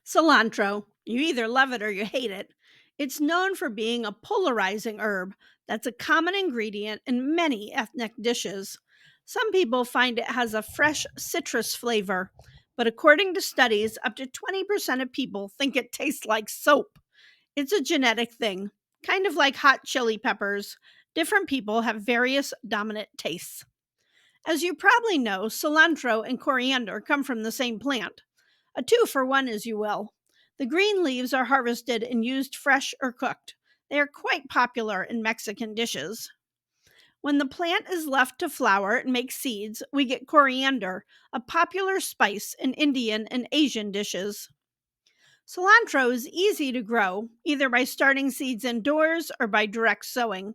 Cilantro. You either love it or you hate it. It's known for being a polarizing herb that's a common ingredient in many ethnic dishes. Some people find it has a fresh citrus flavor, but according to studies, up to 20% of people think it tastes like soap. It's a genetic thing, kind of like hot chili peppers. Different people have various dominant tastes. As you probably know, cilantro and coriander come from the same plant. A two for one, as you will. The green leaves are harvested and used fresh or cooked. They are quite popular in Mexican dishes. When the plant is left to flower and make seeds, we get coriander, a popular spice in Indian and Asian dishes. Cilantro is easy to grow, either by starting seeds indoors or by direct sowing.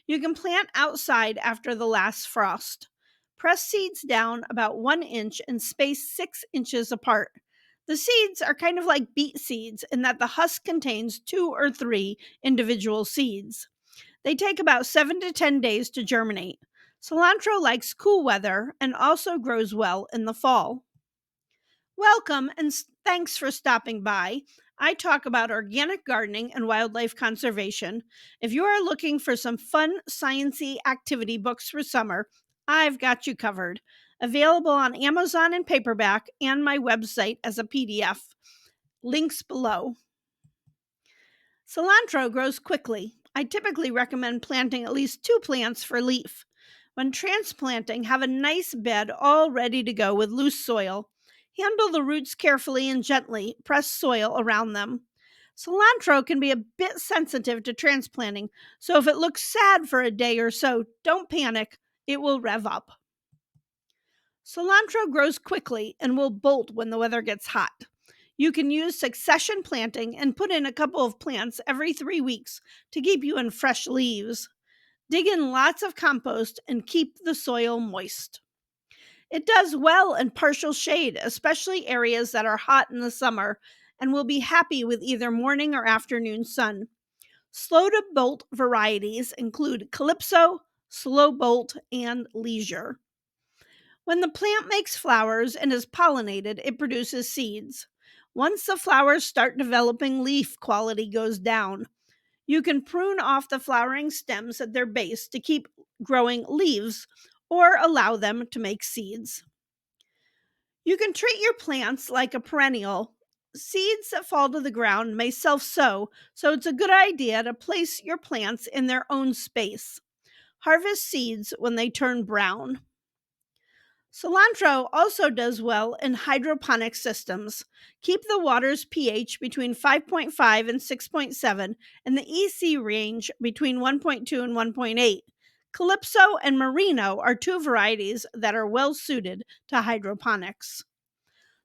You can plant outside after the last frost. Press seeds down about 1 inch and space 6 inches apart. The seeds are kind of like beet seeds in that the husk contains 2 or 3 individual seeds. They take about 7 to 10 days to germinate. Cilantro likes cool weather and also grows well in the fall. Welcome and thanks for stopping by. I talk about organic gardening and wildlife conservation. If you are looking for some fun, sciencey activity books for summer, I've got you covered. Available on Amazon in paperback and my website as a PDF. Links below. Cilantro grows quickly. I typically recommend planting at least 2 plants for leaf. When transplanting, have a nice bed all ready to go with loose soil. Handle the roots carefully and gently. Press soil around them. Cilantro can be a bit sensitive to transplanting, so if it looks sad for a day or so, don't panic. It will rev up. Cilantro grows quickly and will bolt when the weather gets hot. You can use succession planting and put in a couple of plants every 3 weeks to keep you in fresh leaves. Dig in lots of compost and keep the soil moist. It does well in partial shade, especially areas that are hot in the summer, and will be happy with either morning or afternoon sun. Slow to bolt varieties include Calypso, Slow Bolt, and Leisure. When the plant makes flowers and is pollinated, it produces seeds. Once the flowers start developing, leaf quality goes down. You can prune off the flowering stems at their base to keep growing leaves or allow them to make seeds. You can treat your plants like a perennial. Seeds that fall to the ground may self-sow, so it's a good idea to place your plants in their own space. Harvest seeds when they turn brown. Cilantro also does well in hydroponic systems. Keep the water's pH between 5.5 and 6.7 and the EC range between 1.2 and 1.8. Calypso and Merino are 2 varieties that are well suited to hydroponics.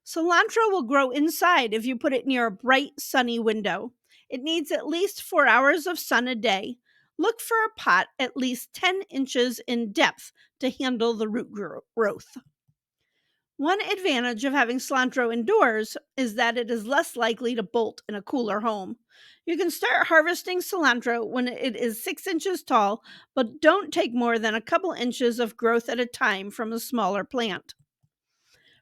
Cilantro will grow inside if you put it near a bright, sunny window. It needs at least 4 hours of sun a day. Look for a pot at least 10 inches in depth to handle the root growth. One advantage of having cilantro indoors is that it is less likely to bolt in a cooler home. You can start harvesting cilantro when it is 6 inches tall, but don't take more than a couple inches of growth at a time from a smaller plant.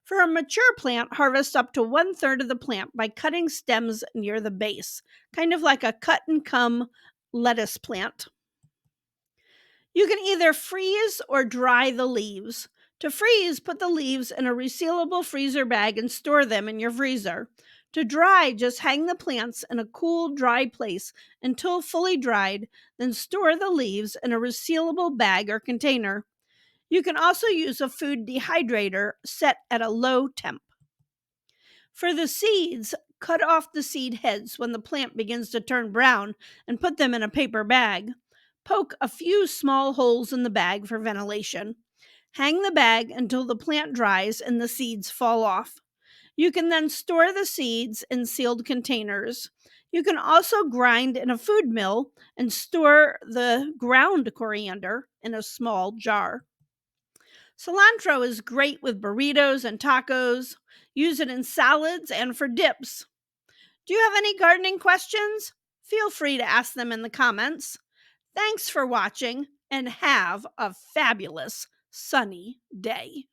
For a mature plant, harvest up to 1/3 of the plant by cutting stems near the base, kind of like a cut and come lettuce plant. You can either freeze or dry the leaves. To freeze, put the leaves in a resealable freezer bag and store them in your freezer. To dry, just hang the plants in a cool, dry place until fully dried, then store the leaves in a resealable bag or container. You can also use a food dehydrator set at a low temp. For the seeds, cut off the seed heads when the plant begins to turn brown and put them in a paper bag. Poke a few small holes in the bag for ventilation. Hang the bag until the plant dries and the seeds fall off. You can then store the seeds in sealed containers. You can also grind in a food mill and store the ground coriander in a small jar. Cilantro is great with burritos and tacos. Use it in salads and for dips. Do you have any gardening questions? Feel free to ask them in the comments. Thanks for watching and have a fabulous sunny day.